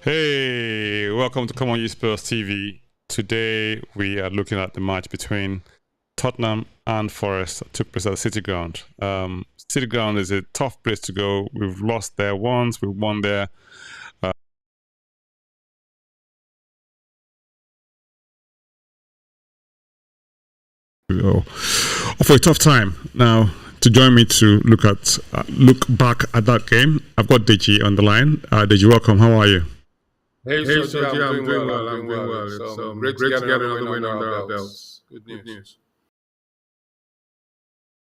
Hey, welcome to Come On You Spurs TV. Today we are looking at the match between Tottenham and Forest that took place at the City Ground. City Ground is a tough place to go. We've lost there once, we've won there. For a tough time. Now, to join me to look back at that game, I've got Deji on the line. Deji, welcome. How are you? Hey, Soji, I'm doing well. So great to get another win under our belts. Good news.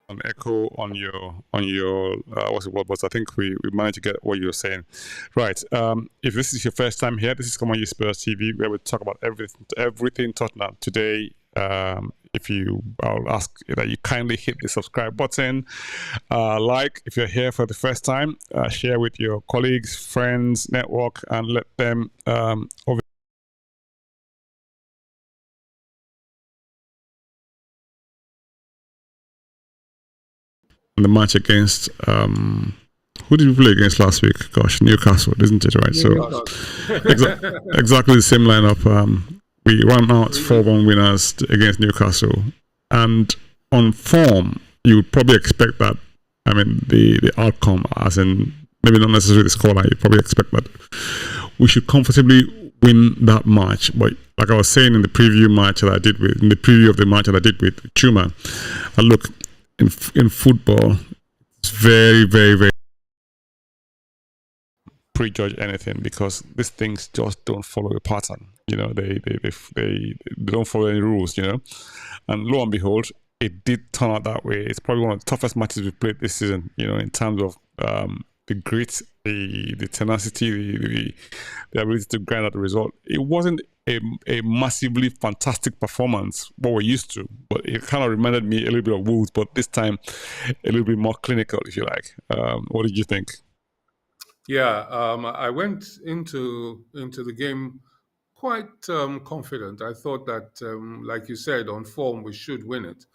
An echo on your what's it? But I think we managed to get what you were saying. Right. If this is your first time here, this is Come On You Spurs TV, where we talk about everything Tottenham today. I'll ask that you kindly hit the subscribe button, like if you're here for the first time, share with your colleagues, friends, network, and let them the match against who did we play against last week? Gosh, Newcastle, isn't it? Right. So exactly the same lineup. We ran out 4-1 winners against Newcastle, and on form, you would probably expect that. I mean, the outcome, as in maybe not necessarily the scoreline, you probably expect that we should comfortably win that match. But like I was saying in the preview of the match that I did with Chuma, look, in football, it's very, very, very prejudge anything, because these things just don't follow a pattern. You know, they don't follow any rules. You know, and lo and behold, it did turn out that way. It's probably one of the toughest matches we've played this season. You know, in terms of the grit, the tenacity, the ability to grind out the result. It wasn't a massively fantastic performance, what we're used to, but it kind of reminded me a little bit of Wolves, but this time a little bit more clinical, if you like. What did you think? Yeah, I went into the game quite confident. I thought that, like you said, on form we should win it,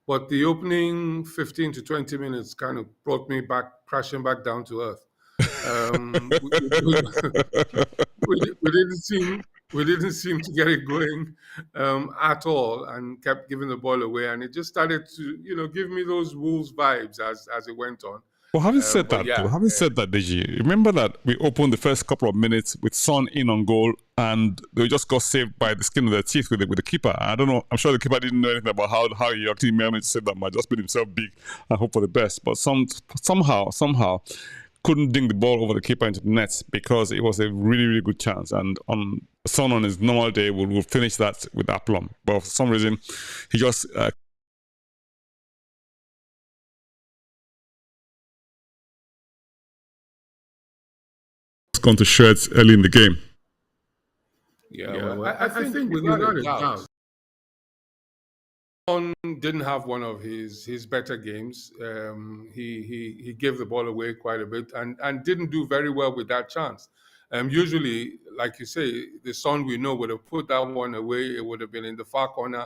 but the opening 15 to 20 minutes kind of brought me crashing back down to earth. We didn't seem to get it going at all, and kept giving the ball away, and it just started to give me those Wolves vibes as it went on. Well, having said that, Deji, remember that we opened the first couple of minutes with Son in on goal, and they just got saved by the skin of their teeth with the keeper. I don't know. I'm sure the keeper didn't know anything about how he actually managed to save that match. Just made himself big and hope for the best. But somehow couldn't ding the ball over the keeper into the nets, because it was a really, really good chance. And Son on his normal day will finish that with aplomb. But for some reason, he just gone to shreds early in the game. I think without a doubt, Son didn't have one of his better games. He gave the ball away quite a bit and didn't do very well with that chance. Usually, like you say, the Son we know would have put that one away. It would have been in the far corner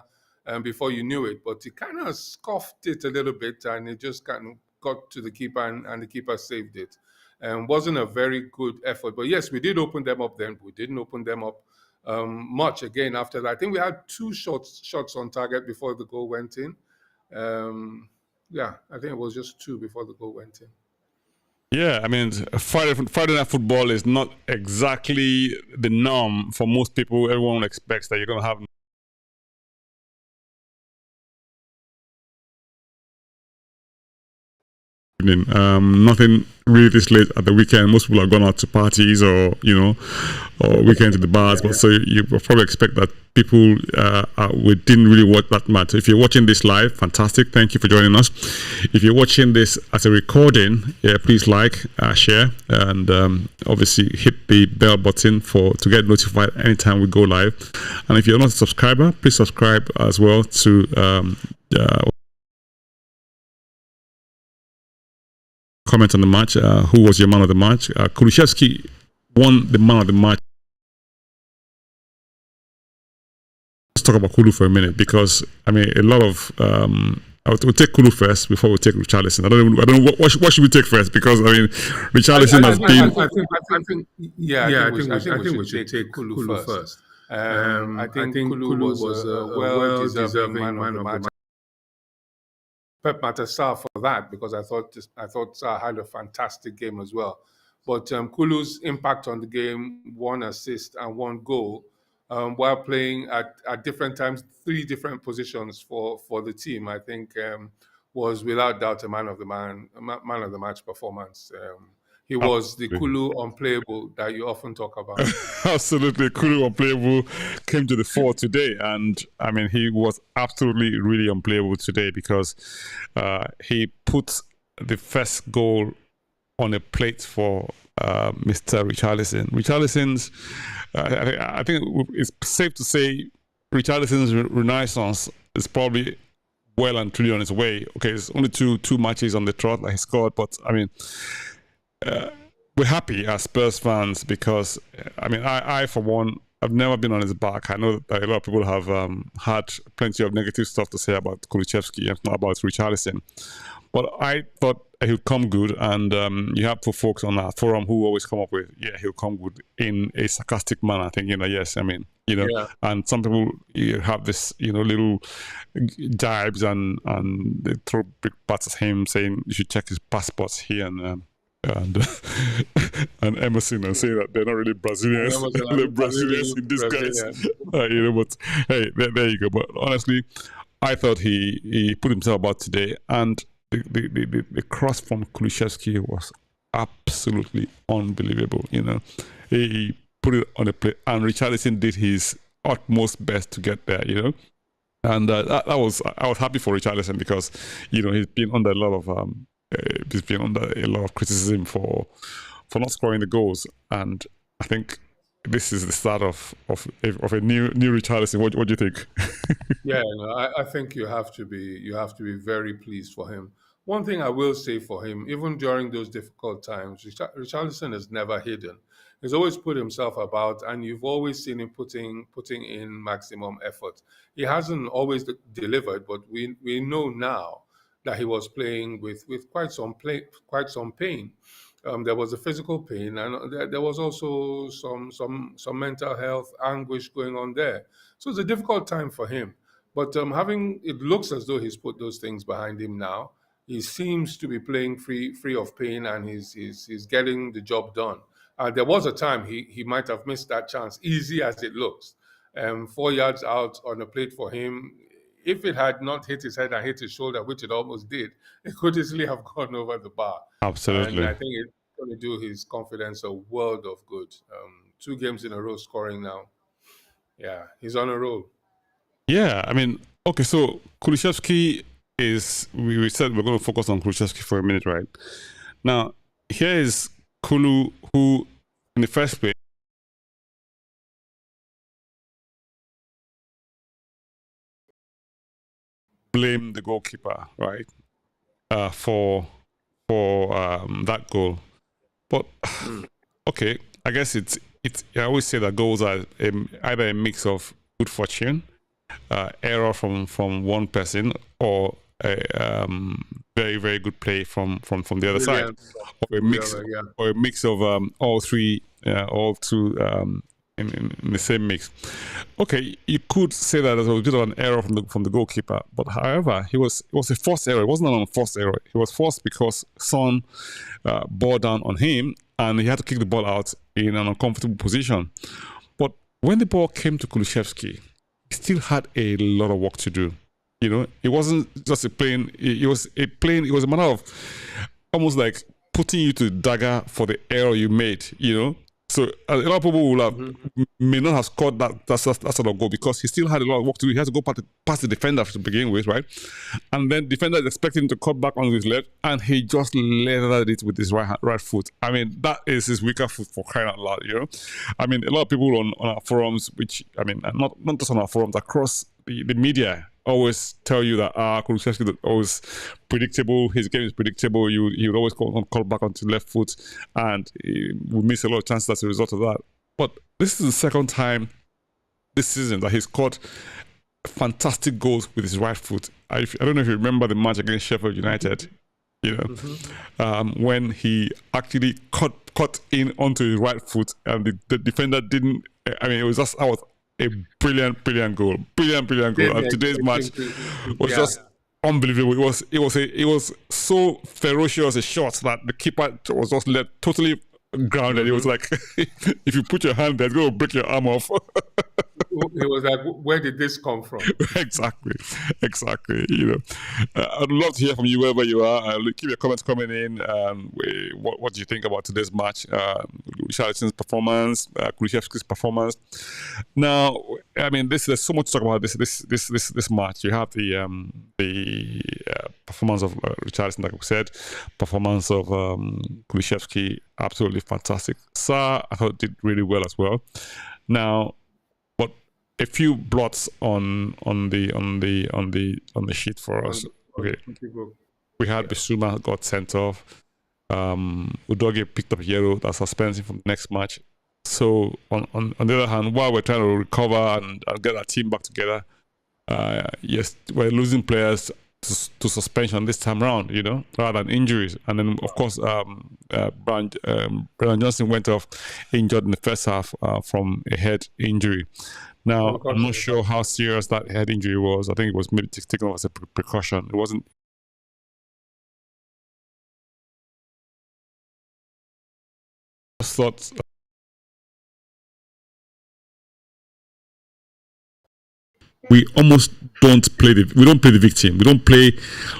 before you knew it. But he kind of scoffed it a little bit, and it just kind of got to the keeper, and the keeper saved it. Wasn't a very good effort. But yes, we did open them up then. We didn't open them up much again after that. I think we had 2 shots on target before the goal went in. I think it was just 2 before the goal went in. Yeah, I mean, Friday night football is not exactly the norm for most people. Everyone expects that you're going to have nothing really this late at the weekend. Most people have gone out to parties or weekend to the bars. But so you probably expect that people we didn't really watch that match. If you're watching this live, fantastic. Thank you for joining us. If you're watching this as a recording, please like, share, and obviously hit the bell button to get notified anytime we go live. And if you're not a subscriber, please subscribe as well to comment on the match. Who was your man of the match? Kulusevski won the man of the match. Let's talk about Kulu for a minute, because I mean, a lot of we'll take Kulu first before we take Richarlison. I don't know what should we take first, because I mean, Richarlison has been. I think we should take Kulu first. I think Kulu was a well-deserving man of the match. Pep might have Sarr for that, because I thought Sarr had a fantastic game as well. But Kulu's impact on the game, 1 assist and 1 goal, while playing at different times, 3 different positions for the team, I think was without doubt a man of the match performance. He was the Kulu unplayable that you often talk about. Absolutely, Kulu unplayable came to the fore today, and I mean, he was absolutely really unplayable today, because he put the first goal on a plate for Mr. Richarlison. Richarlison's, I think it's safe to say, Richarlison's renaissance is probably well and truly on its way. Okay, it's only two matches on the trot that he scored, but I mean, we're happy as Spurs fans, because I mean, I for one, I've never been on his back. I know that a lot of people have had plenty of negative stuff to say about Kulusevski and not about Richarlison, but I thought he'll come good, and you have folks on our forum who always come up with, yeah, he'll come good, in a sarcastic manner, thinking that, yes, I mean, you know, yeah. And some people have this, little jibes, and they throw big bats at him, saying you should check his passports here and Emerson, and say that they're not really Brazilians. They're Brazilians in disguise. But hey, there you go. But honestly, I thought he put himself about today, and the cross from Kulusevski was absolutely unbelievable. He put it on a plate, and Richarlison did his utmost best to get there. And I was happy for Richarlison, because he's been under a lot of criticism for not scoring the goals, and I think this is the start of a new Richarlison. What do you think? Yeah, I think you have to be very pleased for him. One thing I will say for him, even during those difficult times, Richarlison has never hidden. He's always put himself about, and you've always seen him putting in maximum effort. He hasn't always delivered, but we know now that he was playing with quite some pain. There was a physical pain, and there was also some mental health anguish going on there. So it's a difficult time for him. But it looks as though he's put those things behind him now. He seems to be playing free of pain, and he's getting the job done. There was a time he might have missed that chance, easy as it looks. 4 yards out on a plate for him. If it had not hit his head and hit his shoulder, which it almost did, it could easily have gone over the bar. Absolutely. And I think it's going to do his confidence a world of good. 2 games in a row scoring now. Yeah, he's on a roll. Yeah, I mean, okay, so Kulusevski is, we said we're going to focus on Kulusevski for a minute, right? Now, here is Kulu, who in the first place, blame the goalkeeper, right, for that goal. But okay, I guess it's. I always say that goals are either a mix of good fortune, error from one person, or a very, very good play from the other side, or a mix of all three, all two. In the same mix. Okay, you could say that there was a bit of an error from the goalkeeper, but however, it was a forced error. It wasn't an unforced error. It was forced because Son bore down on him, and he had to kick the ball out in an uncomfortable position. But when the ball came to Kulusevski, he still had a lot of work to do. It wasn't just a plain. It was a matter of almost like putting you to the dagger for the error you made. So a lot of people may not have scored that sort of goal, because he still had a lot of work to do. He has to go past the defender to begin with, right? And then the defender is expecting him to cut back on his left, and he just leathered it with his right foot. I mean, that is his weaker foot, for crying out loud, I mean, a lot of people on our forums, which, I mean, not just on our forums, across the media, always tell you that Kulusevski is always predictable. His game is predictable. He would always call back onto left foot, and he would miss a lot of chances as a result of that. But this is the second time this season that he scored fantastic goals with his right foot. I don't know if you remember the match against Sheffield United, when he actually cut in onto his right foot and the defender didn't. I mean, it was a brilliant goal. Brilliant goal. And today's match was just unbelievable. It was so ferocious a shot that the keeper was just let totally grounded. It was like, if you put your hand there, it's going to break your arm off. It was like, where did this come from? Exactly. I'd love to hear from you wherever you are. Keep your comments coming in. What do you think about today's match? Richarlison's performance, Kulusevski's performance. Now, I mean, there's so much to talk about this match. You have the performance of Richarlison, like we said, performance of Kulusevski, absolutely fantastic. Sarr, I thought, did really well as well. Now, but a few blots on the sheet for us. Okay, we had Bissouma got sent off. Udogie picked up a yellow that suspends him from the next match. So on the other hand, while we're trying to recover and get our team back together, yes, we're losing players to suspension this time around, rather than injuries. And then, of course, Brian Johnson went off injured in the first half from a head injury. Now, I'm not sure how serious that head injury was. I think it was maybe taken off as a precaution. It wasn't. I thought. We almost don't play the victim. We don't play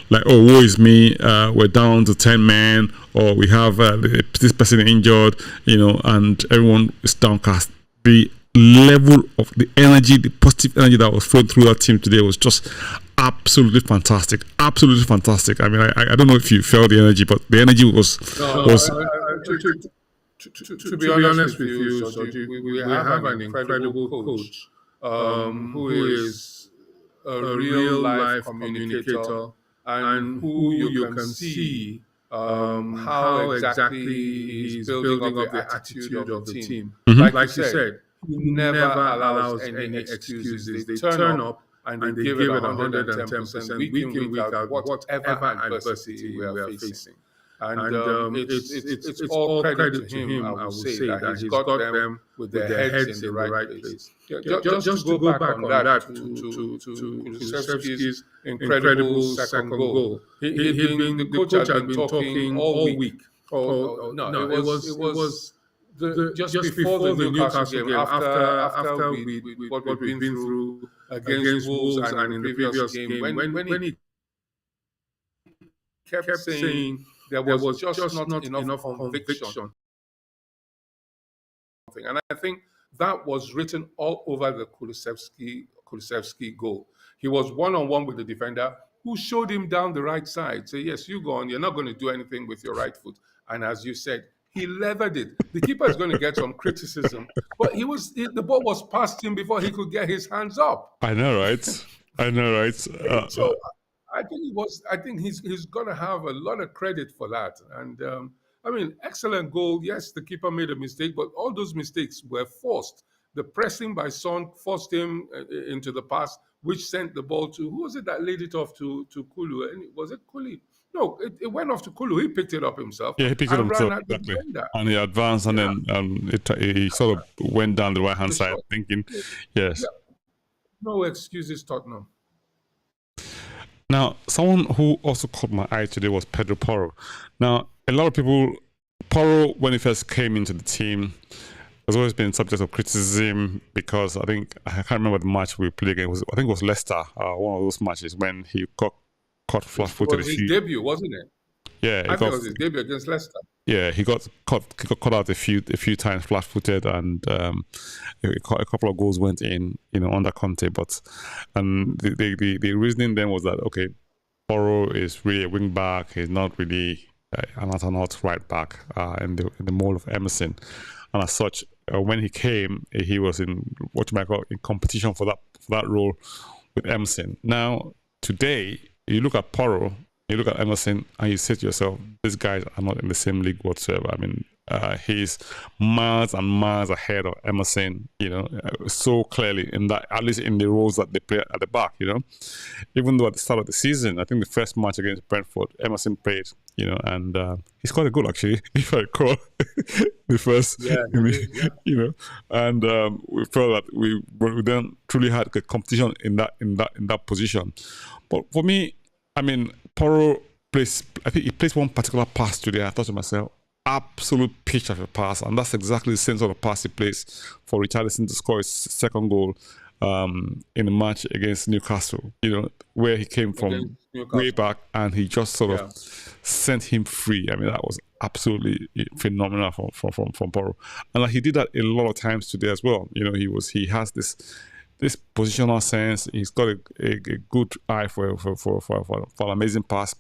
like, oh, woe is me, we're down to 10 men, or we have this person injured, and everyone is downcast. The level of the energy, the positive energy that was flowing through that team today was just absolutely fantastic. Absolutely fantastic. I mean, I don't know if you felt the energy, but the energy was. To be honest with you, Soji, we have an incredible coach. Who is a real life communicator and who you can see how exactly he's building up the attitude of the team. Mm-hmm. Like you said, he never allows any excuses. They turn up and they give it 110% week in, week out, whatever adversity we are facing. And it's all credit to him, I will say, that he's got them with their heads in the right place. Just to go back on that, to Kulusevski's incredible second goal. The coach had been talking all week. It was just before the Newcastle game, after what we've been through against Wolves and in the previous game, when he kept saying there was just not enough conviction. And I think that was written all over the Kulusevski goal. He was one-on-one with the defender who showed him down the right side. Say, yes, you go on. You're not going to do anything with your right foot. And as you said, he levered it. The keeper is going to get some criticism. But the ball was past him before he could get his hands up. I know, right? So I think he's going to have a lot of credit for that. And I mean, excellent goal. Yes, the keeper made a mistake, but all those mistakes were forced. The pressing by Son forced him into the pass, which sent the ball to, who was it that laid it off to Kulu? And was it Kulu? No, it went off to Kulu. He picked it up himself. Yeah, he picked it up himself, exactly. And he advanced, and then he sort of went down the right-hand side, thinking, yes. Yeah. No excuses, Tottenham. Now, someone who also caught my eye today was Pedro Porro. Now, a lot of people, Porro, when he first came into the team, has always been subject of criticism because I can't remember the match we played against. I think it was Leicester, one of those matches when he got caught flat-footed. It was his debut, wasn't it? Yeah, I think it was his debut against Leicester. Yeah, he got caught out a few times flat-footed, and a couple of goals went in, under Conte. But the reasoning then was that Porro is really a wing back. He's not really an out-and-out right back in the mold of Emerson, and as such, when he came, he was in what you might call in competition for that role with Emerson. Now today, you look at Porro. You look at Emerson and you say to yourself, these guys are not in the same league whatsoever. I mean, he's miles and miles ahead of Emerson, so clearly in that, at least in the roles that they play at the back, even though at the start of the season, I think the first match against Brentford, Emerson played, and he scored a goal actually, if I recall, the first, and we felt that we then truly had a competition in that position. But for me, I mean, Porro plays, I think he plays one particular pass today. I thought to myself, absolute pitch of a pass, and that's exactly the same sort of pass he plays for Richarlison to score his second goal in the match against Newcastle, where he came from way back and he just sort of sent him free. I mean, that was absolutely phenomenal from Porro, and like, he did that a lot of times today as well. He has this positional sense. He's got a good eye for an amazing pass,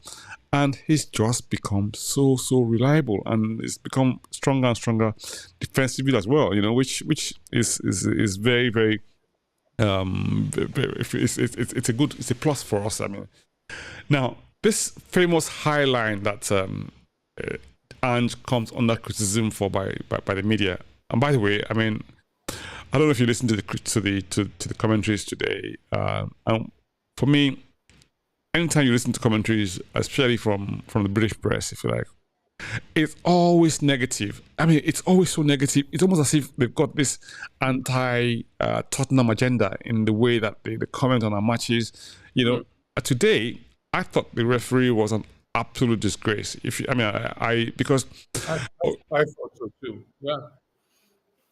and he's just become so reliable, and it's become stronger and stronger defensively as well. Which is very very it's a plus for us. I mean, now this famous high line that Ange comes under criticism for by the media, and by the way, I mean, I don't know if you listened to the commentaries today. For me, anytime you listen to commentaries, especially from the British press, if you like, it's always negative. I mean, it's always so negative. It's almost as if they've got this anti-Tottenham agenda in the way that they comment on our matches. Today, I thought the referee was an absolute disgrace. Because I thought so too. Yeah.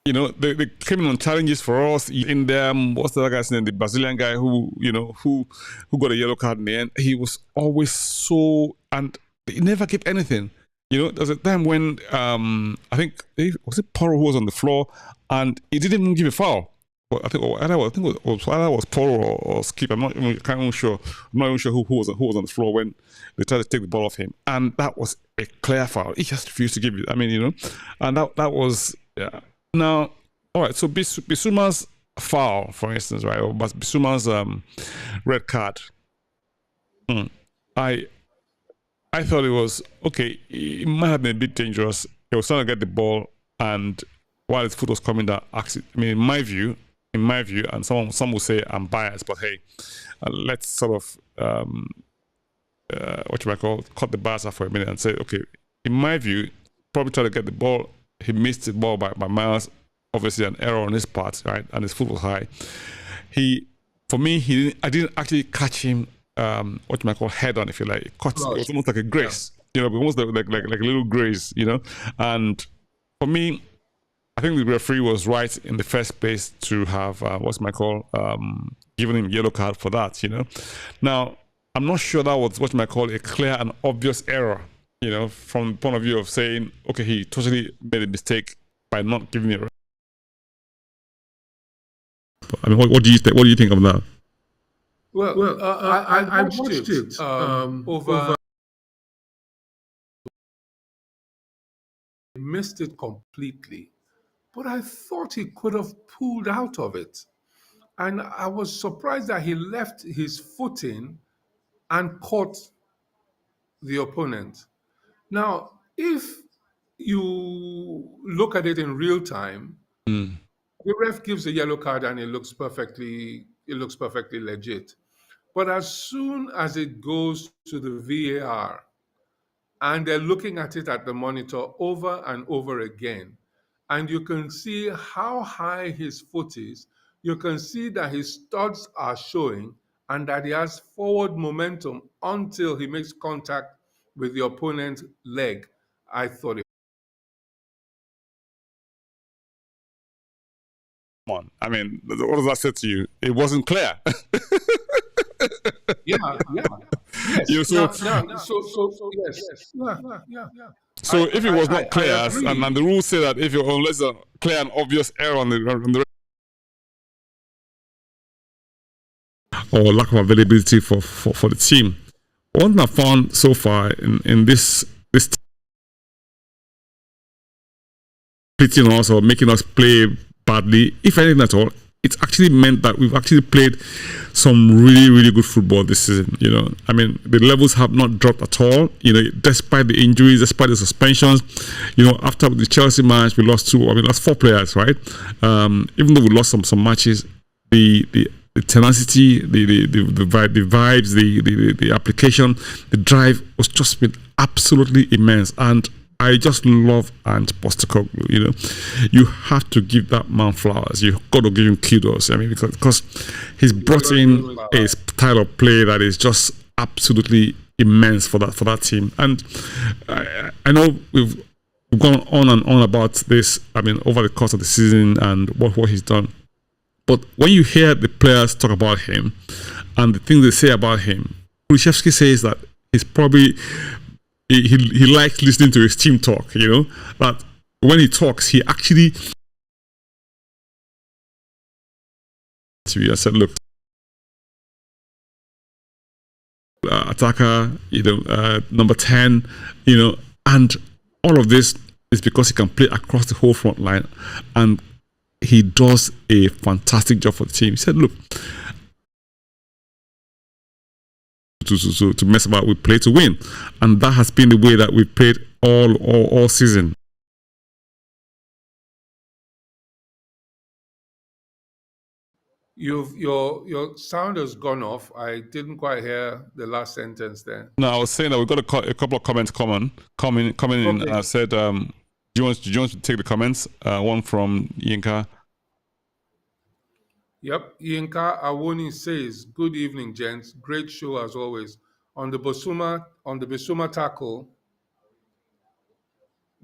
They came in on challenges for us. In them, what's the other guy's name? The Brazilian guy who got a yellow card in the end. He was always so, and he never gave anything. There's a time when I think was it Porro who was on the floor and he didn't even give a foul. But I think it was Porro or Skip. I'm not even sure. I'm not even sure who was on the floor when they tried to take the ball off him, and that was a clear foul. He just refused to give it. I mean, and that was. Yeah. Now, all right, so Bissouma's foul, for instance, right, or Bissouma's red card, I thought it was, okay, it might have been a bit dangerous. He was trying to get the ball, and while his foot was coming down, actually, I mean, in my view, and some will say I'm biased, but hey, let's sort of, cut the bars off for a minute and say, okay, in my view, probably try to get the ball. He missed the ball by miles, obviously an error on his part, right? And his foot was high. I didn't actually catch him, head on, if you like. It was almost like a grace, almost like a little grace, And for me, I think the referee was right in the first place to have, given him yellow card for that, Now, I'm not sure that was a clear and obvious error. From the point of view of saying, okay, he totally made a mistake by not giving it. I mean, what do you think? What do you think of that? Well, I watched it over. Missed it completely, but I thought he could have pulled out of it, and I was surprised that he left his footing and caught the opponent. Now, if you look at it in real time, the ref gives a yellow card and it looks perfectly legit. But as soon as it goes to the VAR and they're looking at it at the monitor over and over again, and you can see how high his foot is, you can see that his studs are showing and that he has forward momentum until he makes contact with the opponent's leg. I thought it. Come on. I mean, what does that say to you? It wasn't clear. Yeah. Yes. So if it was not clear, and the rules say that unless a clear and obvious error on the or lack of availability for the team, what I've found so far in this pitching us or making us play badly, if anything at all, it's actually meant that we've actually played some really, really good football this season. You know, I mean, the levels have not dropped at all. You know, despite the injuries, despite the suspensions. You know, after the Chelsea match, we lost lost 4 players, right? Even though we lost some matches, the tenacity, the vibes, the application, the drive was just been absolutely immense. And I just love Ant Postecoglou. You know, you have to give that man flowers. You've got to give him kudos. I mean, because he's brought in a style of play that is just absolutely immense for that team. And I know we've gone on and on about this. I mean, over the course of the season and what he's done. But when you hear the players talk about him and the things they say about him, Kulusevski says that he's probably he likes listening to his team talk. You know, that when he talks, he actually I said, look, attacker, you know, number 10, you know, and all of this is because he can play across the whole front line, and he does a fantastic job for the team. He said, look, to mess about, we play to win, and that has been the way that we've played all season. Your sound has gone off. I didn't quite hear the last sentence there. No, I was saying that we've got a couple of comments coming in. Okay. I said, do you want to take the comments? One from Yinka. Yep. Yinka Awoni says, "Good evening, gents. Great show as always. On the Basuma tackle,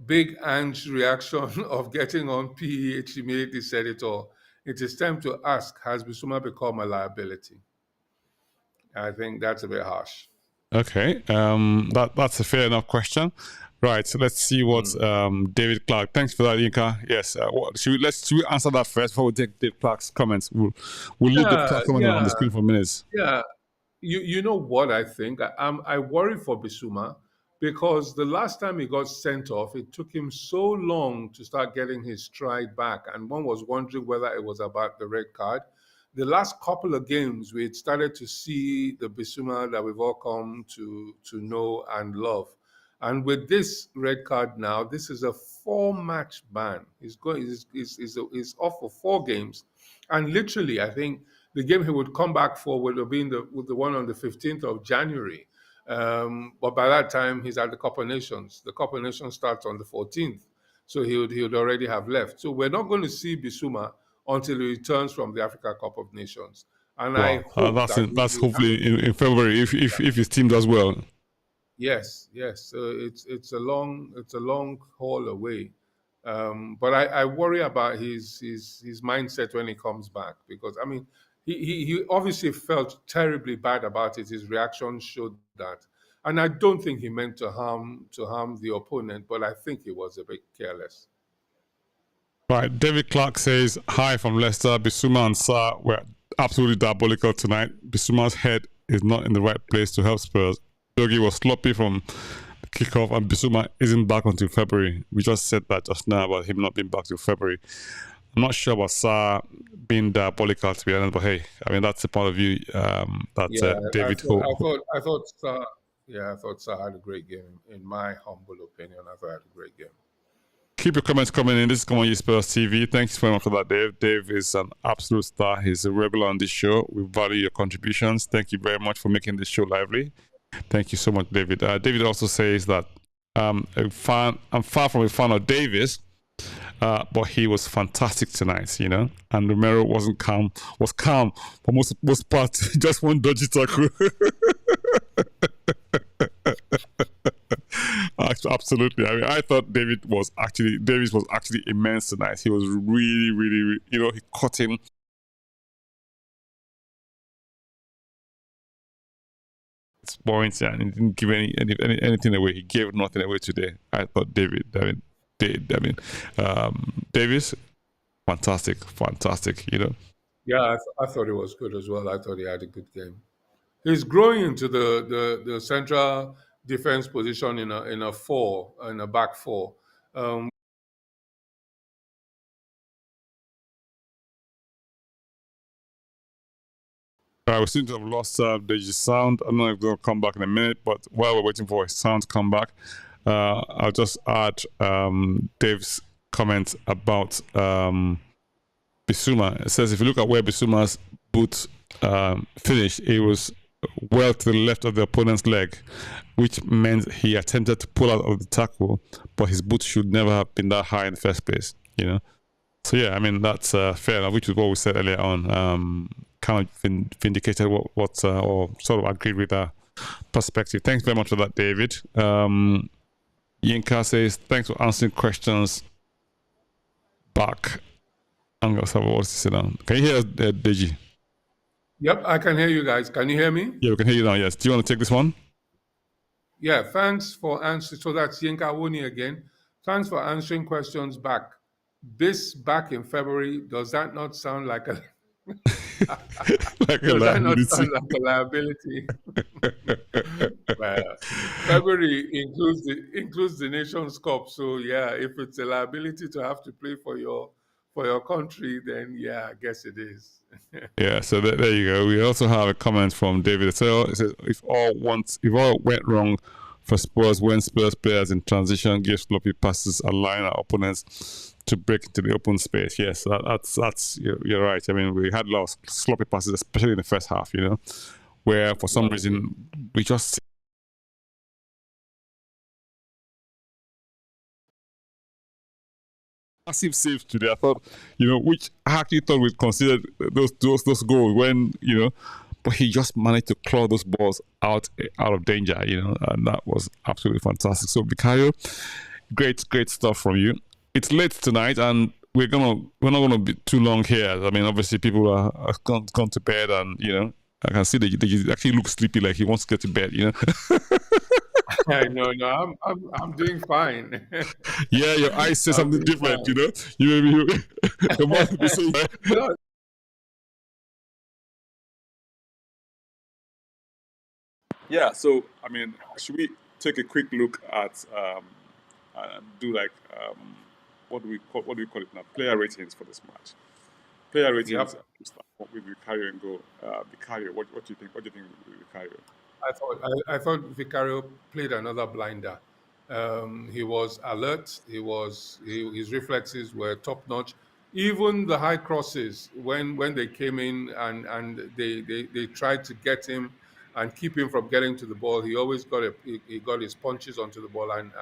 Big Ange's reaction of getting on PEH immediately said it all. It is time to ask, has Basuma become a liability?" I think that's a bit harsh. Okay, that's a fair enough question. Right, so let's see what David Clark. Thanks for that, Yinka. Yes, should we answer that first before we take Dave Clark's comments? We'll leave Dave Clark's comment on the screen for minutes. Yeah, you know what I think? I worry for Bissouma because the last time he got sent off, it took him so long to start getting his stride back, and one was wondering whether it was about the red card. The last couple of games, we had started to see the Bissouma that we've all come to know and love. And with this red card now, this is a 4-match ban. He's he's off for 4 games, and literally, I think the game he would come back for would have been the one on the 15th of January. But by that time, he's at the Cup of Nations. The Cup of Nations starts on the 14th, so he would already have left. So we're not going to see Bissouma until he returns from the Africa Cup of Nations. And wow. I hope that's hopefully in February if his team does well. Yes. It's a long haul away. But I worry about his mindset when he comes back, because I mean he obviously felt terribly bad about it. His reaction showed that, and I don't think he meant to harm the opponent, but I think he was a bit careless. Right, David Clark says hi from Leicester. Bissouma and Sarr were absolutely diabolical tonight. Bissouma's head is not in the right place to help Spurs. Dogi was sloppy from the kickoff, and Bissouma isn't back until February. We just said that just now about him not being back till February. I'm not sure about Sarr being diabolical, to be honest, but hey, I mean that's the point of view David. I thought Sarr had a great game. In my humble opinion, I thought he had a great game. Keep your comments coming in. This is Come On You Spurs TV. Thanks very much for that, Dave. Dave is an absolute star. He's a regular on this show. We value your contributions. Thank you very much for making this show lively. Thank you so much, David. David also says that I'm far from a fan of Davis, but he was fantastic tonight, you know. And Romero was calm for most part. Just one dodgy tackle. Absolutely. I mean, I thought Davis was actually immense tonight. He was really, you know, he caught him. It's boring, and he didn't give anything away. He gave nothing away today. I thought Davis, fantastic, you know. Yeah, I thought he was good as well. I thought he had a good game. He's growing into the central defense position in a back four. All right, we seem to have lost Deji's sound. I don't know if they'll come back in a minute, but while we're waiting for his sound to come back, I'll just add Dave's comment about Bissouma. It says if you look at where Bissouma's boot finished, it was well to the left of the opponent's leg, which meant he attempted to pull out of the tackle, but his boot should never have been that high in the first place, you know. So yeah, I mean that's fair enough, which is what we said earlier on. Kind of vindicated what or sort of agreed with our perspective. Thanks very much for that, David. Yinka says thanks for answering questions back. I'm gonna have a sit down. Can you hear us, Deji? Yep, I can hear you guys. Can you hear me? Yeah, we can hear you now. Yes. Do you want to take this one? Yeah, thanks for answering. So that's Yinka Woni again. Thanks for answering questions back. This back in February, does that not sound like a like does that not sound like a liability? Well, February includes the Nations Cup, so yeah, if it's a liability to have to play for your country, then yeah, I guess it is. Yeah, so there you go. We also have a comment from David. So it says if all went wrong for Spurs when Spurs players in transition give sloppy passes, allowing our opponents to break into the open space. Yes, that's you're right. I mean, we had a lot of sloppy passes, especially in the first half, you know, where for some reason we just massive saves today. I thought, you know, which I actually thought we'd considered those goals when, you know, but he just managed to claw those balls out of danger, you know, and that was absolutely fantastic. So Vicario, great stuff from you. It's late tonight, and we're not gonna be too long here. I mean, obviously people are gone to bed, and you know, I can see that he actually looks sleepy, like he wants to get to bed, you know. No, I'm doing fine. Yeah, your eyes say something different, fine. You know. You must be saying. No. Yeah, so I mean, should we take a quick look at do like what do we call it now? Player ratings for this match. Player ratings. Yep. With Vicario and go. Vicario, what do you think? What do you think with Vicario? I thought Vicario played another blinder. He was alert. His reflexes were top notch. Even the high crosses when they came in and they tried to get him and keep him from getting to the ball. He always got his punches onto the ball and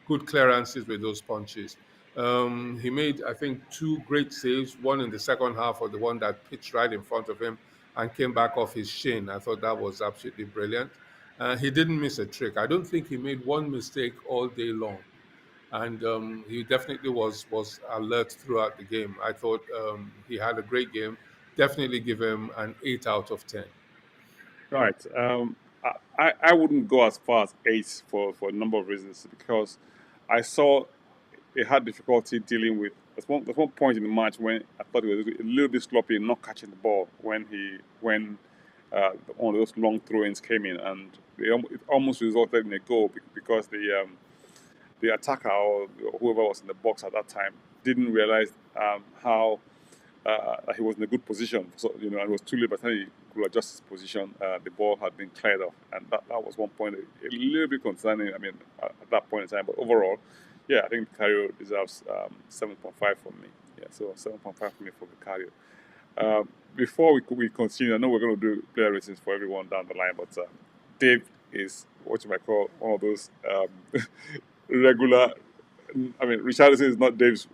good clearances with those punches. He made, I think, 2 great saves, one in the second half or the one that pitched right in front of him and came back off his shin. I thought that was absolutely brilliant. He didn't miss a trick. I don't think he made one mistake all day long. And he definitely was alert throughout the game. I thought he had a great game. Definitely give him an 8 out of 10. Right. I wouldn't go as far as 8 for a number of reasons, because I saw he had difficulty dealing with. There's one point in the match when I thought he was a little bit sloppy in not catching the ball when one of those long throw-ins came in, and it almost resulted in a goal because the attacker or whoever was in the box at that time didn't realize how he was in a good position. So, you know, and it was too late by the time he could adjust his position. The ball had been cleared off, and that was one point a little bit concerning. I mean, at that point in time, but overall, yeah, I think Vicario deserves 7.5 from me. Yeah, so 7.5 from me for Vicario. Before we continue, I know we're going to do player ratings for everyone down the line, but Dave is what you might call one of those regular. I mean, Richarlison is not Dave's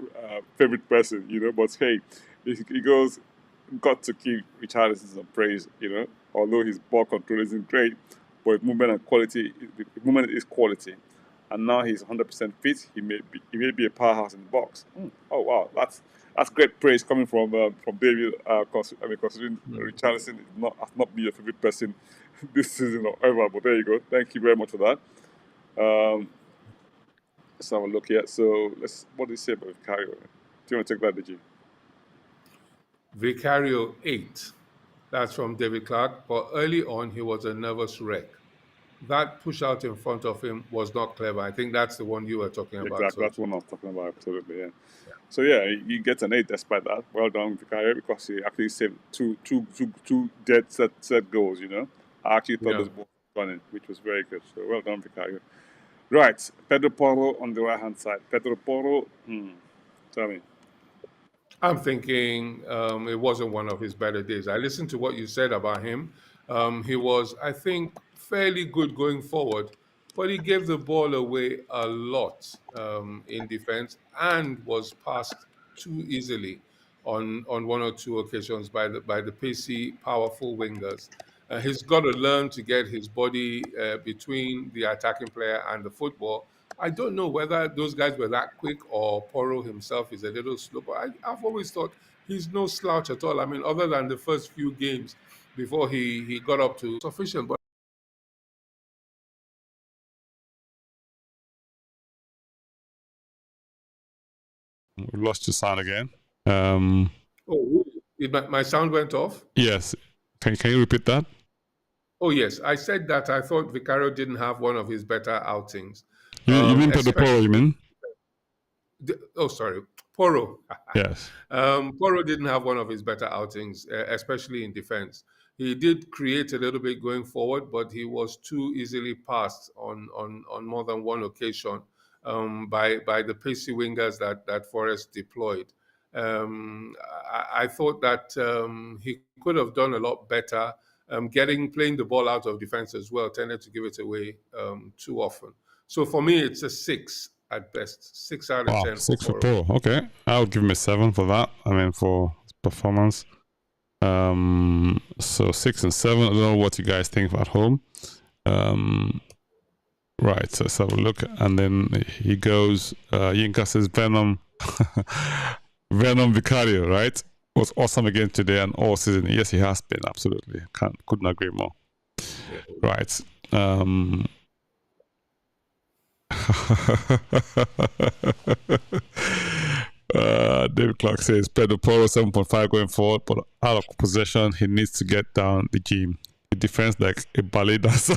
favorite person, you know, but hey, he got to give Richarlison some praise, you know, although his ball control isn't great, but his movement and quality, the movement is quality. And now he's 100% fit. He may be a powerhouse in the box. Oh wow, that's great praise coming from David. Considering Richarlison has not been your favorite person this season or ever, but there you go. Thank you very much for that. Let's have a look here. So what do you say about Vicario? Do you want to take that, did you? Vicario 8. That's from David Clark. But early on, he was a nervous wreck. that push out in front of him was not clever. I think that's the one you were talking about. Exactly, that's what I'm talking about. Absolutely, yeah. So yeah, he gets an 8 despite that. Well done, Vicario, because he actually saved two dead set goals. You know, I actually thought Yeah. those both running, which was very good. So well done, Vicario. Right, Pedro Porro on the right hand side. Pedro Porro, tell me. I'm thinking it wasn't one of his better days. I listened to what you said about him. He was, I think, fairly good going forward, but he gave the ball away a lot in defense and was passed too easily on one or two occasions by the pacey, powerful wingers. He's got to learn to get his body between the attacking player and the football. I don't know whether those guys were that quick or Porro himself is a little slow, but I've always thought he's no slouch at all. I mean, other than the first few games before he got up to sufficient. But We lost your sound again. oh, really? My sound went off? Yes. Can you repeat that? Oh, yes. I said that I thought Vicario didn't have one of his better outings. You mean Pedro Porro, you mean? Sorry, Porro. Yes. Porro didn't have one of his better outings, especially in defense. He did create a little bit going forward, but he was too easily passed on more than one occasion by the pacey wingers that Forest deployed. I thought that he could have done a lot better. Playing the ball out of defense as well tended to give it away too often. So for me, it's a 6 at best. 6 out of 10. 6 for Porro. Okay, I'll give him a 7 for that. I mean, for his performance. So 6 and 7. I don't know what you guys think at home. Right, so let's have a look. And then he goes, Yinka says Venom Venom Vicario, right? Was awesome again today and all season. Yes, he has been, absolutely. Couldn't agree more. Right. David Clark says Pedro Porro 7.5 going forward, but out of possession, he needs to get down the gym. He defends like a ballet dancer.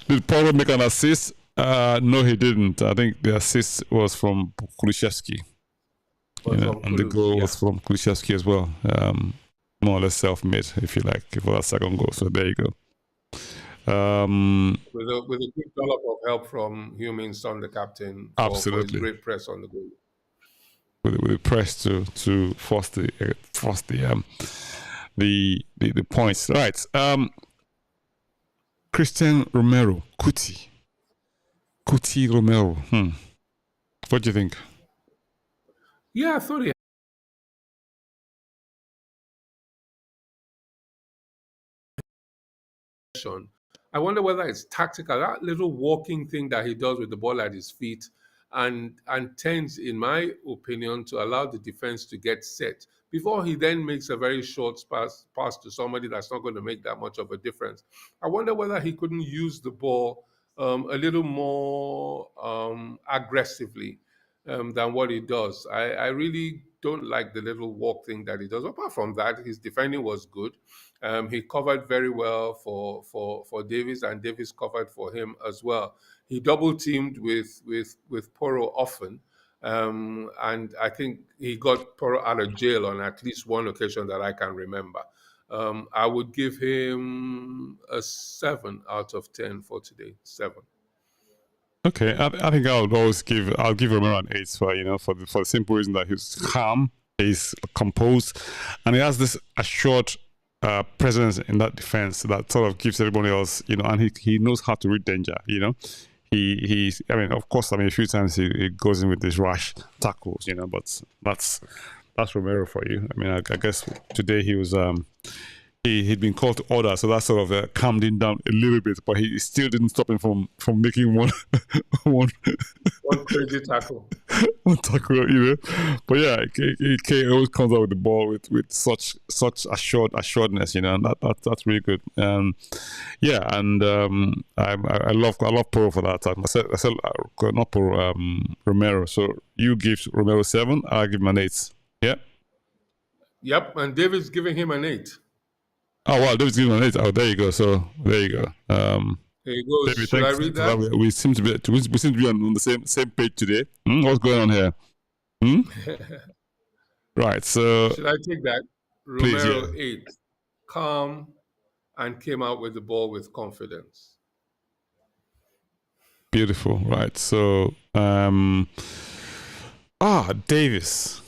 Did Porro make an assist? No, he didn't. I think the assist was from Kulusevski. And the goal was from Kulusevski as well. More or less self-made, if you like, for that second goal. So there you go. With a good dollop of help from Heung-min Son, the captain, for his great press on the goal. With the press to force the points. Right. Christian Romero, Kuti Romero. What do you think? Yeah, I thought he. I wonder whether it's tactical. That little walking thing that he does with the ball at his feet, and tends, in my opinion, to allow the defense to get set before he then makes a very short pass to somebody that's not going to make that much of a difference. I wonder whether he couldn't use the ball a little more aggressively than what he does. I really don't like the little walk thing that he does. Apart from that, his defending was good. He covered very well for Davis, and Davis covered for him as well. He double teamed with Porro often, and I think he got Porro out of jail on at least one occasion that I can remember. I would give him a 7 out of 10 for today. 7. Okay, I think I'll give Romero an 8 for the simple reason that he's calm, he's composed, and he has this assured presence in that defense that sort of gives everybody else, and he knows how to read danger. He's of course, a few times he goes in with these rash tackles, but that's Romero for you. I guess today he was he'd been called to order, so that sort of calmed him down a little bit, but he still didn't stop him from making one crazy tackle. One tackle, But yeah, he always comes out with the ball with such assuredness, and that's really good. Yeah, and I love Porro for that time. I said not Porro, Romero. So you give Romero 7, I give him an 8. Yeah. Yep, and David's giving him an 8. Oh wow, David's giving an 8. Oh, there you go. So there you go. Here you go. David, Should I thanks. read that? We seem to be on the same page today. What's going on here? Right. So Should I take that? please, yeah. Romero 8, calm, and came out with the ball with confidence. Beautiful. Right. So Davis.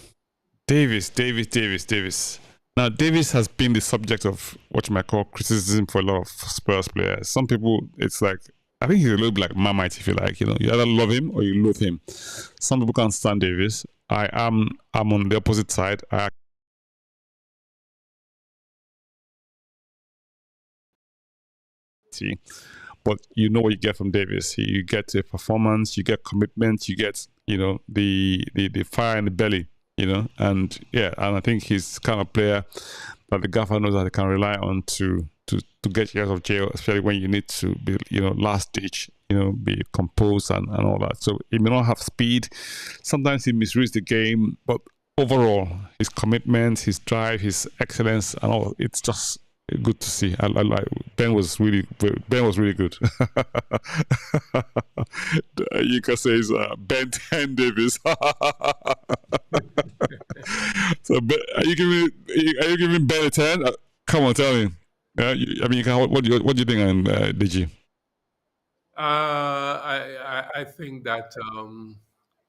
Now, Davis has been the subject of what you might call criticism for a lot of Spurs players. Some people, it's like, I think he's a little bit like Marmite, if you like. You know, you either love him or you loathe him. Some people can't stand Davis. I'm on the opposite side. But you know what you get from Davis. You get a performance, you get commitment, you get, you know, the fire in the belly, you know, and yeah, and I think he's the kind of player that the gaffer knows that they can rely on to get you out of jail, especially when you need to be, you know, last ditch, you know, be composed and all that. So he may not have speed. Sometimes he misreads the game, but overall, his commitment, his drive, his excellence, and all, it's just good to see. I like Ben was really good. You can say it's Ben 10 Davis. So are you giving Ben a 10? Come on, tell me. I mean, what do you think, DG? I think that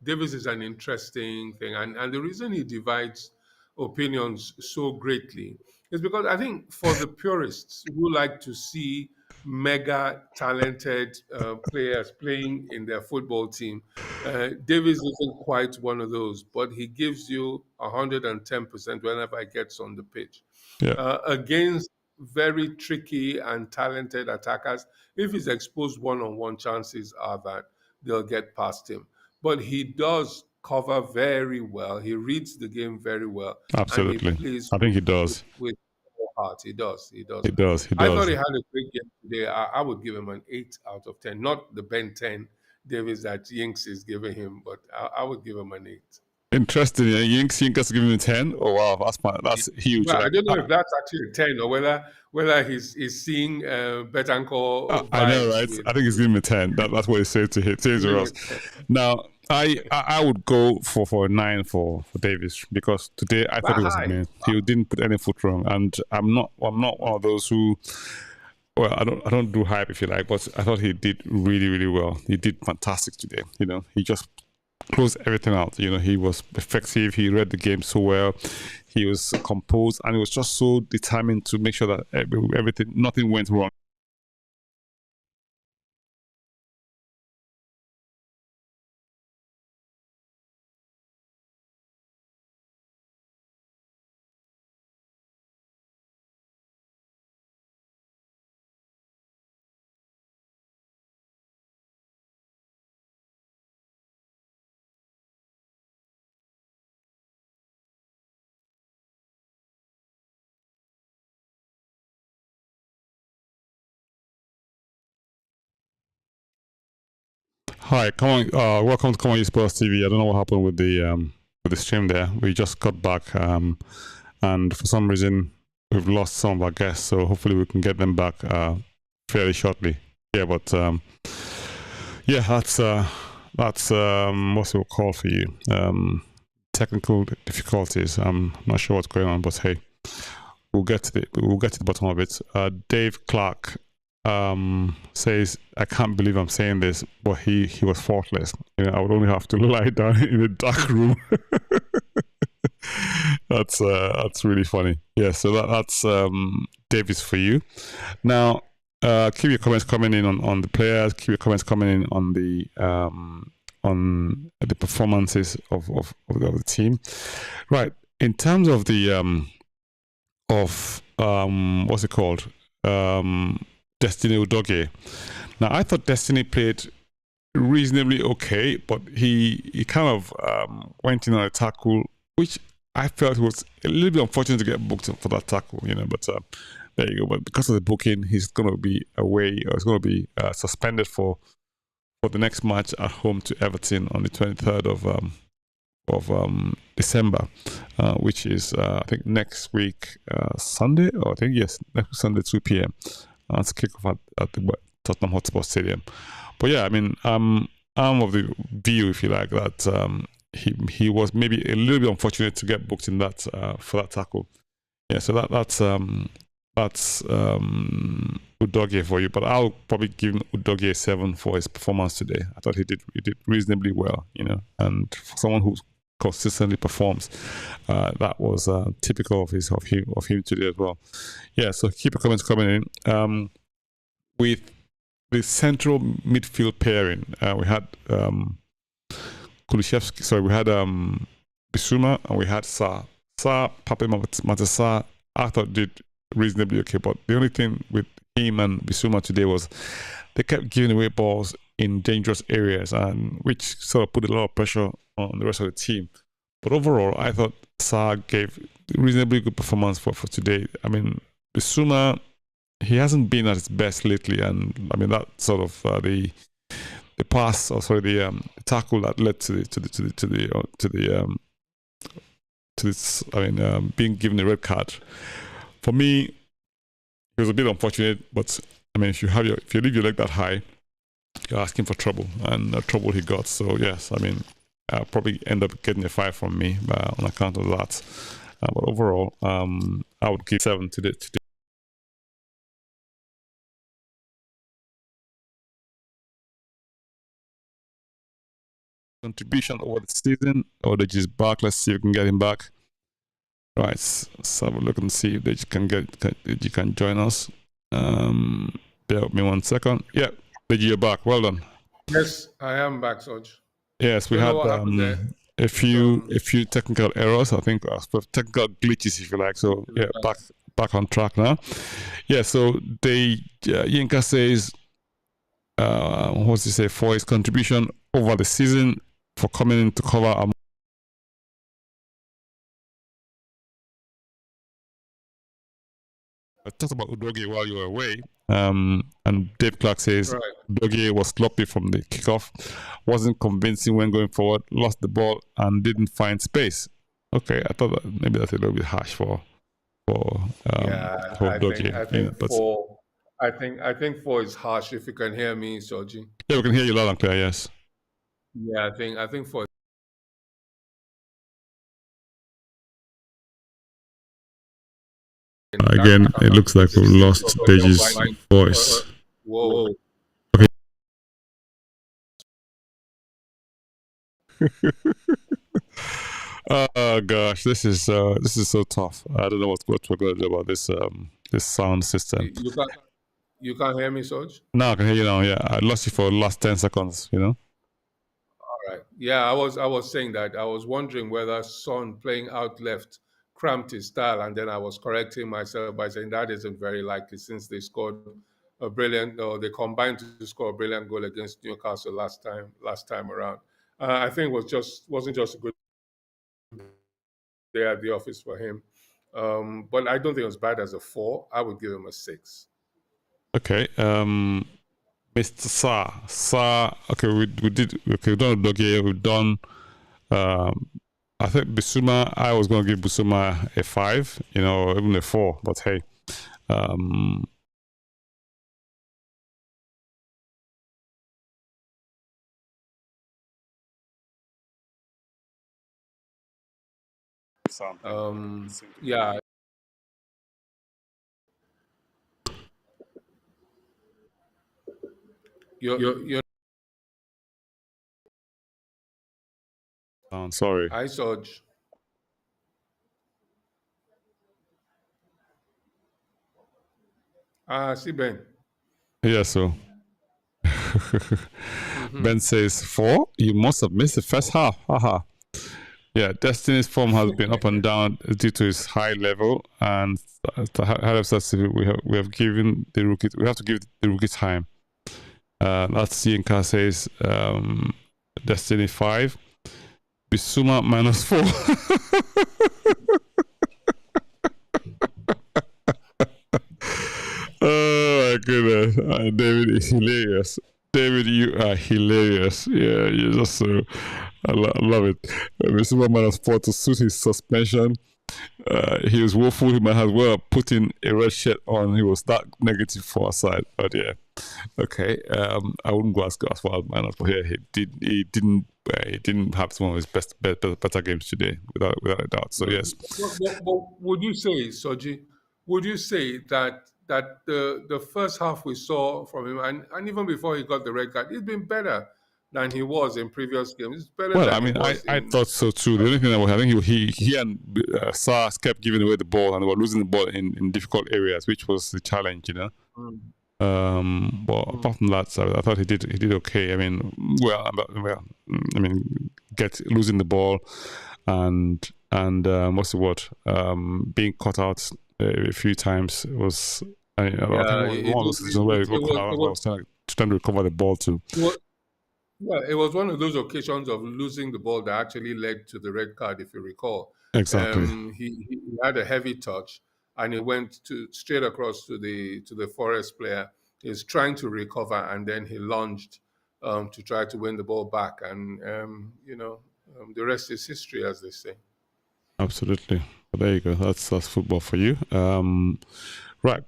Davis is an interesting thing, and the reason he divides opinions so greatly is because I think for the purists who like to see mega talented players playing in their football team, Davis isn't quite one of those, but he gives you 110% whenever he gets on the pitch. Yeah, Against very tricky and talented attackers, if he's exposed one-on-one, chances are that they'll get past him. But he does cover very well. He reads the game very well, and he absolutely. plays I think he does. with all heart. He does. He does. He does. He I thought does. he had a great game today. I would give him an 8 out of 10. Not the Ben 10 Davis that Yinks is giving him, but I would give him an 8. Interesting. Yeah, Yinks has given him 10. Oh wow, that's huge. Well, I don't know if that's actually a 10 or whether he's seeing Betancourt I know, vibes right? with. I think he's giving me 10. That's what he said to us. Now, I would go for a 9 for Davis, because today I thought he was amazing. He didn't put any foot wrong, and I'm not one of those who. Well, I don't do hype, if you like, but I thought he did really, really well. He did fantastic today. You know, he just closed everything out. You know, he was effective. He read the game so well. He was composed, and he was just so determined to make sure that nothing went wrong. Hi, come on. Welcome to Come On Spurs TV. I don't know what happened with the stream there. We just got back, and for some reason we've lost some of our guests. So hopefully we can get them back fairly shortly. Yeah, but yeah, that's what's it called for you? Technical difficulties. I'm not sure what's going on, but hey, we'll get to the bottom of it. Dave Clark says, I can't believe I'm saying this, but he was faultless. You know, I would only have to lie down in a dark room. That's really funny. Yeah, so that's Davis for you. Now, keep your comments coming in on the players. Keep your comments coming in on the performances of the team. Right. In terms of the what's it called? Destiny Udogie. Now, I thought Destiny played reasonably okay, but he kind of went in on a tackle, which I felt was a little bit unfortunate to get booked for that tackle, you know. But there you go. But because of the booking, he's going to be away, or he's going to be suspended for the next match at home to Everton on the 23rd of December, which is I think next week Sunday, or I think yes, next Sunday 2 p.m. To kick off at the Tottenham Hotspur Stadium. But yeah, I mean, I'm of the view, if you like, that he was maybe a little bit unfortunate to get booked in that for that tackle. Yeah, so that's Udogie for you. But I'll probably give Udogie a 7 for his performance today. I thought he did reasonably well, you know, and for someone who consistently performs, that was typical of him today as well. Yeah, so keep your comments coming in. With the central midfield pairing, we had Kulusevski. Sorry, we had Bissouma and we had Sarr. Pape Matar, I thought did reasonably okay, but the only thing with him and Bissouma today was they kept giving away balls in dangerous areas, and which sort of put a lot of pressure on the rest of the team. But overall, I thought Sarr gave reasonably good performance for today. I mean, Bissouma, he hasn't been at his best lately, and I mean that sort of the pass, or sorry, the tackle that led to this, being given a red card. For me, it was a bit unfortunate, but I mean, if you leave your leg that high, you're asking for trouble, and trouble he got. So yes, I mean, I'll probably end up getting a 5 from me on account of that. But overall, I would give 7 today. Contribution over the season, or they just back. Let's see if we can get him back. Right, let's have a look and see if they can join us. Bear with me 1 second. Yeah, you're back. Well done. Yes, I am back, Soj. Yes, we had a few technical errors. I think technical glitches, if you like. So yeah, back on track now. Yeah, so Yinka says, what's he say, for his contribution over the season, for coming in to cover our. I talked about Udogie while you were away, and Dave Clark says Udogie was sloppy from the kickoff, wasn't convincing when going forward, lost the ball and didn't find space. Okay, I thought that maybe that's a little bit harsh for Udogie. I think 4 is harsh. If you can hear me, Soji. Yeah, we can hear you loud and clear. Yes. Yeah, I think 4. Again, it looks like we lost Deji's voice. Whoa. Okay. Oh gosh, this is so tough. I don't know what we're going to do about this sound system. You can't hear me, Soj? No, I can hear you now. Yeah, I lost you for the last 10 seconds. You know. All right. Yeah, I was saying that I was wondering whether Son playing out left cramped his style, and then I was correcting myself by saying that isn't very likely since they scored a brilliant, or they combined to score a brilliant goal against Newcastle last time around. I think wasn't just a good day at the office for him, but I don't think it was bad as a 4. I would give him a 6. Okay, Mr. Sarr. Okay, we've done Udogie, we've done. I think Bissouma, I was going to give Bissouma a 5, you know, even a 4, but hey. Yeah. You're sorry. I Soj. See Ben. Yeah, so Ben says 4. You must have missed the first half. Haha. Yeah, Destiny's form has been up and down due to his high level, and we have given the rookie. We have to give the rookie time. That's Yinka says Destiny 5. Bissouma -4. Oh my goodness, David is hilarious. David, you are hilarious. Yeah, you're just so. I love it. Mr. Minus 4 to suit his suspension. He was woeful. He might as well put in a red shirt on. He was that negative for our side. But yeah, okay. I wouldn't go as far as minus, but yeah, he didn't have some of his better games today, without a doubt. So yes. What would you say, Soji? Would you say that the first half we saw from him, and even before he got the red card, he's been better than he was in previous games. It's better Well, than I mean, he was I in. thought so too. The only thing I think he and SARS kept giving away the ball, and they were losing the ball in difficult areas, which was the challenge, you know. But apart from that, so I thought he did okay. I mean, losing the ball, and what's the word? Being caught out a few times was. I think it was one of those situations where he got caught out. I was trying to recover the ball too. Yeah, it was one of those occasions of losing the ball that actually led to the red card, if you recall. Exactly. He had a heavy touch, and he went straight across to the Forest player. He's trying to recover, and then he lunged to try to win the ball back, and the rest is history, as they say. Absolutely. But there you go. That's football for you. Right.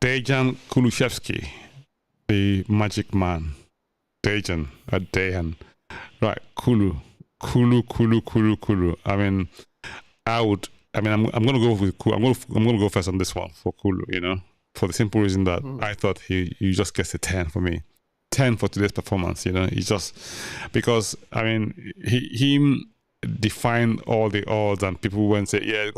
Dejan Kulusevski, the magic man. Dejan. Right. Kulu. I mean, I'm gonna go with Kulu. I'm gonna go first on this one for Kulu, you know, for the simple reason that I thought he just gets a 10 for me. 10 for today's performance, you know. He just, because I mean, he defined all the odds, and people went and say, yeah,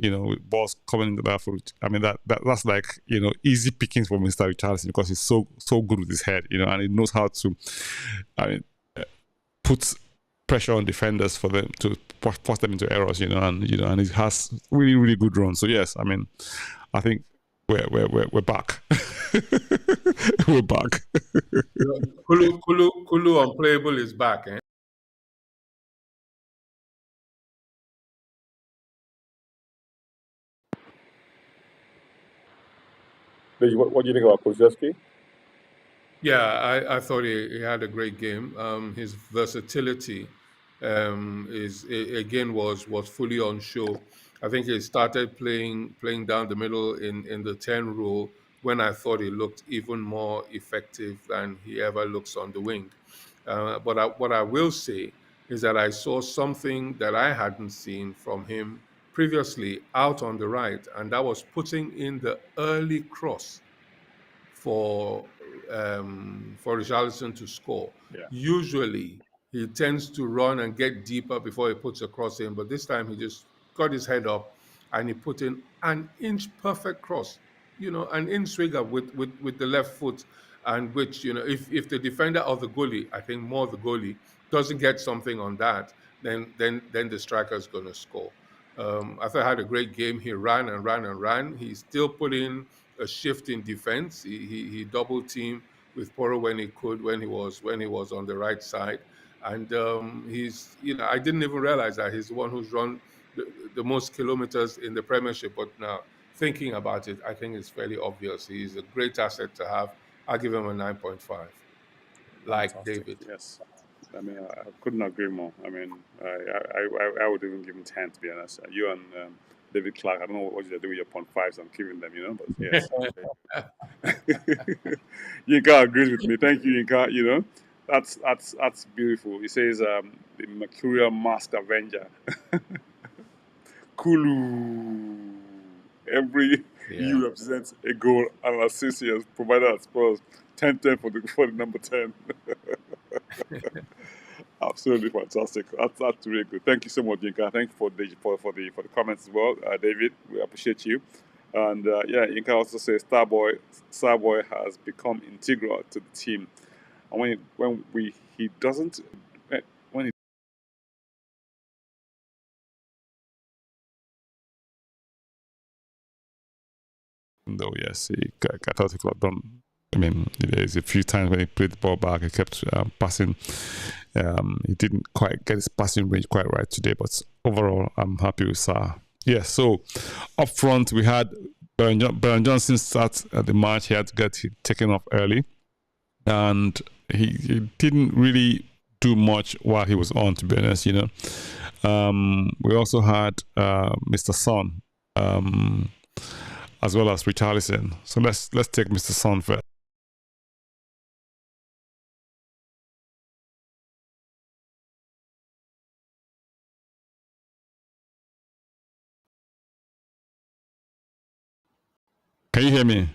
you know, with balls coming into that foot. I mean, that's like, you know, easy pickings for Mr. Richarlison, because he's so good with his head, you know, and he knows how to, put pressure on defenders for them to force them into errors, you know, and he has really good runs. So yes, I mean, I think we're back. We're back. Kulu unplayable is back, eh? What do you think about Kulusevski? Yeah, I thought he had a great game. His versatility was fully on show. I think he started playing down the middle in the 10 role when I thought he looked even more effective than he ever looks on the wing. But what I will say is that I saw something that I hadn't seen from him previously out on the right, and that was putting in the early cross for Richarlison to score. Yeah. Usually, he tends to run and get deeper before he puts a cross in, but this time he just got his head up and he put in an inch perfect cross, you know, an in swinger with the left foot, and which, you know, if the defender or the goalie, I think more the goalie, doesn't get something on that, then the striker is going to score. I thought I had a great game. He ran and ran and ran. He still put in a shift in defense. He double teamed with Poro when he could, when he was on the right side, and he's, you know, I didn't even realize that he's the one who's run the most kilometers in the Premiership. But now thinking about it, I think it's fairly obvious. He's a great asset to have. I'll give him a 9.5, like Fantastic. David. Yes. I mean, I couldn't agree more. I mean, I would even give him 10, to be honest. You and David Clark, I don't know what you're doing with your 0.5s and giving them, you know, but yes. Yinka agrees with me. Thank you, Yinka. You know, that's beautiful. He says, the Mercurial Mask Avenger. Kulu. Every EU represents a goal and assist he has provided at Spurs. 10-10 for the number 10. Absolutely fantastic. That's really good. Thank you so much, Yinka. Thank you for the comments as well, David. We appreciate you. And yeah, Yinka also says Starboy has become integral to the team. And he doesn't. Though yes, I thought he could have done. I mean, there's a few times when he played the ball back, he kept passing. He didn't quite get his passing range quite right today, but overall, I'm happy with Sarr. Yeah, so up front, we had Brian Johnson start the match. He had to get taken off early. and he didn't really do much while he was on, to be honest, you know. We also had Mr. Son, as well as Richarlison. So let's take Mr. Son first. Can you hear me?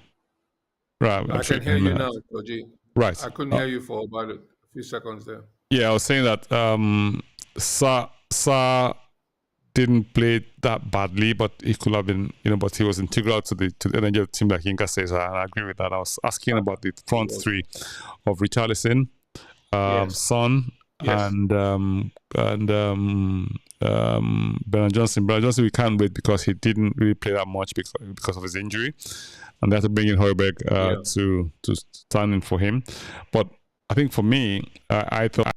Right. I can hear you now, Koji. Right. I couldn't hear you for about a few seconds there. Yeah, I was saying that Sa didn't play that badly, but he could have been, you know, but he was integral to the energy of the team, like Yinka says, and I agree with that. I was asking about the front three of Richarlison, Son, and Bernard Johnson. Bernard Johnson, we can't wait because he didn't really play that much because of his injury, and they had to bring in Højbjerg to stand in for him. But I think for me, I thought.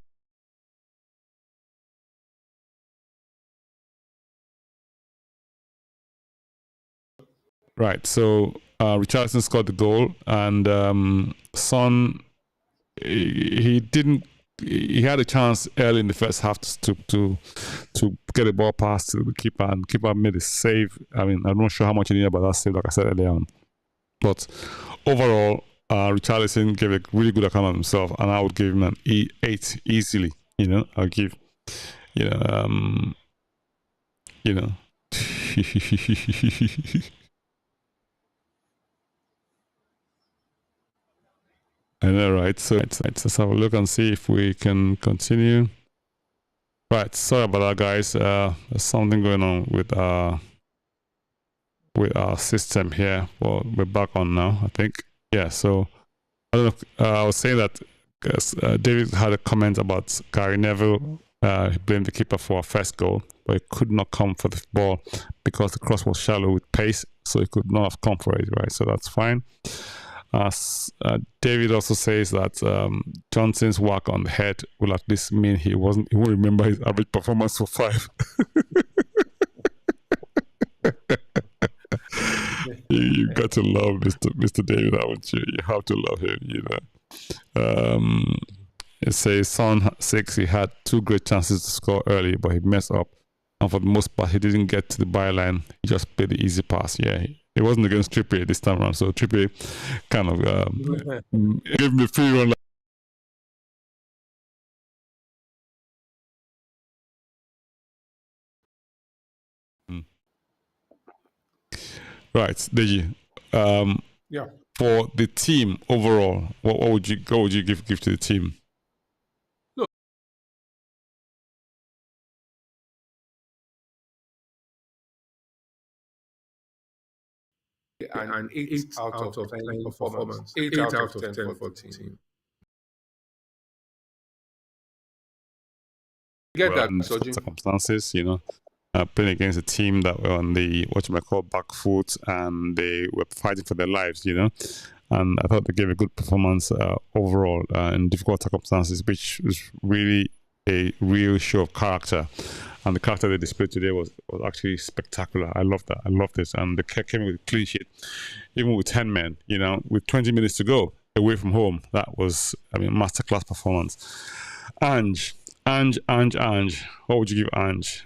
Right, so Richarlison scored the goal, and Son, he didn't. He had a chance early in the first half to get a ball past to the keeper, and keeper made a save. I mean, I'm not sure how much you knew about that save, like I said earlier on, but overall, Richarlison gave a really good account of himself, and I would give him an 8 easily. You know, I'll give, you know. I know, right? So let's have a look and see if we can continue. Right, sorry about that, guys. There's something going on with our system here. Well, we're back on now, I think. Yeah. So I don't know. I was saying that David had a comment about Gary Neville. He blamed the keeper for a first goal, but he could not come for the ball because the cross was shallow with pace, so he could not have come for it. Right, so that's fine. David also says that Johnson's work on the head will at least mean he won't remember his average performance for 5. you got to love Mr. David, haven't you? You have to love him, you know. It says Son 6, he had 2 great chances to score early, but he messed up, and for the most part he didn't get to the byline. He just played the easy pass. Yeah, it wasn't against Trippier this time around, so Trippier kind of gave me a free run. Right, Deji. For the team overall, what would you give to the team? An 8 out of 10 performance. 8 out of 10 for the team. Get that, circumstances, you know, playing against a team that were on the back foot, and they were fighting for their lives, you know. And I thought they gave a good performance overall in difficult circumstances, which was really a real show of character. And the character they displayed today was actually spectacular. I love that. I love this. And they came with a clean sheet, even with 10 men, you know, with 20 minutes to go away from home. That was, I mean, masterclass performance. Ange. What would you give Ange?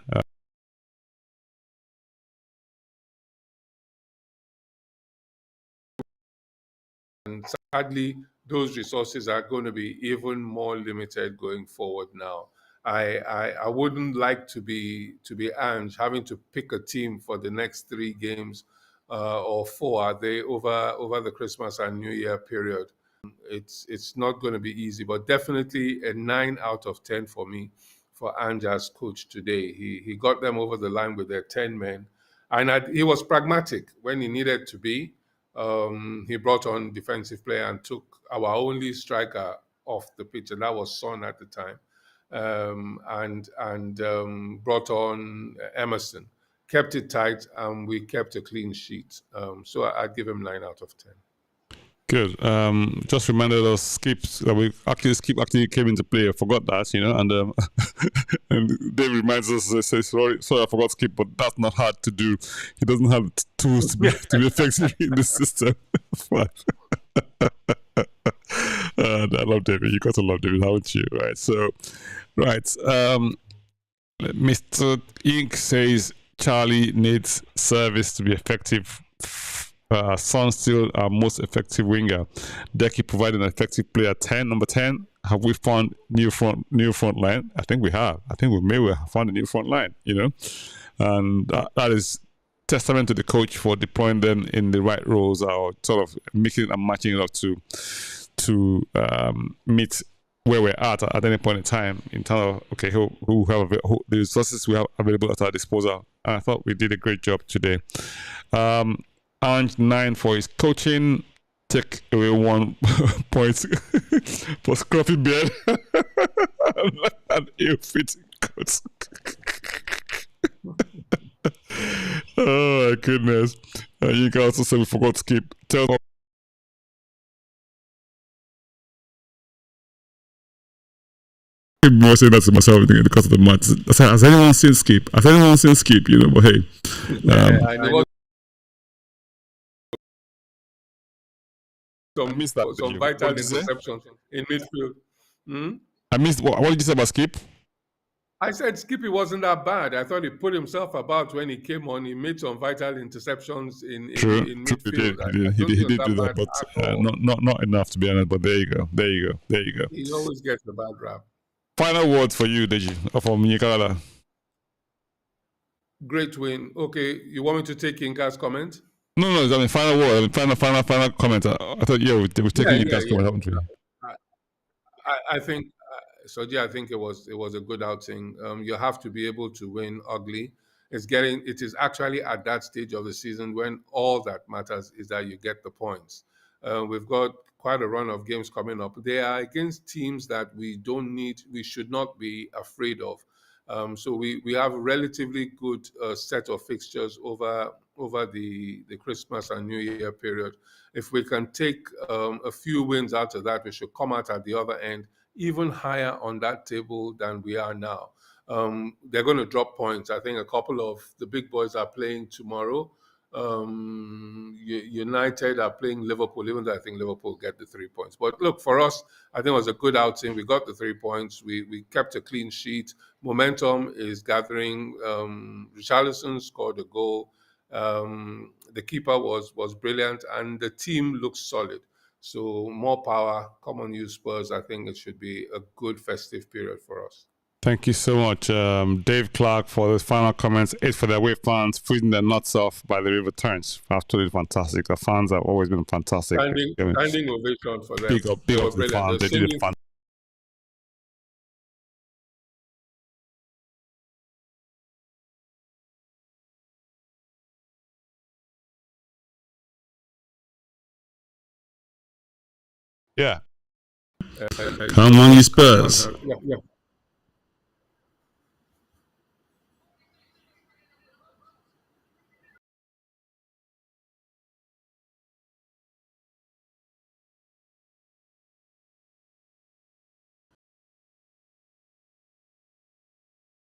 And sadly, those resources are going to be even more limited going forward now. I wouldn't like to be Ange having to pick a team for the next 3 games or 4 are they over the Christmas and New Year period. It's not going to be easy, but definitely a 9 out of 10 for me for Ange as coach today. He got them over the line with their 10 men, and he was pragmatic when he needed to be. He brought on defensive player and took our only striker off the pitch, and that was Son at the time. And brought on Emerson, kept it tight, and we kept a clean sheet. So I'd give him 9 out of 10. Good. Just reminded us skips that we skip actually came into play. I forgot that, you know, and and Dave reminds us, says sorry, I forgot skip, but that's not hard to do. He doesn't have tools to be effective in the system. I love David. You got to love David, haven't you? Right. So, right. Mr. Ink says Charlie needs service to be effective. Son still our most effective winger. Decky provided an effective player 10. Number 10. Have we found new front line? I think we have. I think we may have found a new front line, you know. And that is testament to the coach for deploying them in the right roles or sort of mixing and matching it up to meet where we're at any point in time in terms of okay who the resources we have available at our disposal. And I thought we did a great job today. Ange 9 for his coaching. Take away 1 point for scruffy beard and ill-fitting coats. Oh my goodness. You can also say we forgot to skip. Tell more saying that to myself because of the match. Has anyone seen Skip? You know, but hey. I know. Some vital interceptions in midfield. I missed what did you say about Skip? I said Skippy wasn't that bad. I thought he put himself about when he came on. He made some vital interceptions in midfield. He did do that, but not enough to be honest. But there you go. He always gets the bad rap. Final words for you, Deji, from Nyikala. Great win. Okay, you want me to take Inka's comment? No. I mean, final word. Final comment. I thought we're taking Inka's comment, haven't we? I think. Soji, I think it was a good outing. You have to be able to win ugly. It is actually at that stage of the season when all that matters is that you get the points. We've got quite a run of games coming up. They are against teams that we should not be afraid of. So we have a relatively good set of fixtures over the Christmas and New Year period. If we can take a few wins out of that, we should come out at the other end even higher on that table than we are now. They're going to drop points. I think a couple of the big boys are playing tomorrow. United are playing Liverpool, even though I think Liverpool get the 3 points. But look, for us, I think it was a good outing. We got the 3 points. We kept a clean sheet. Momentum is gathering. Richarlison scored a goal. The keeper was brilliant, and the team looks solid. So more power. Come on, you Spurs. I think it should be a good festive period for us. Thank you so much, Dave Clark, for those final comments. 8 for the away fans, freezing their nuts off by the river turns. Absolutely fantastic. The fans have always been fantastic. Standing ovation for them. Big up the fans. They did it fantastic. Yeah. Come on, you Spurs. Yeah.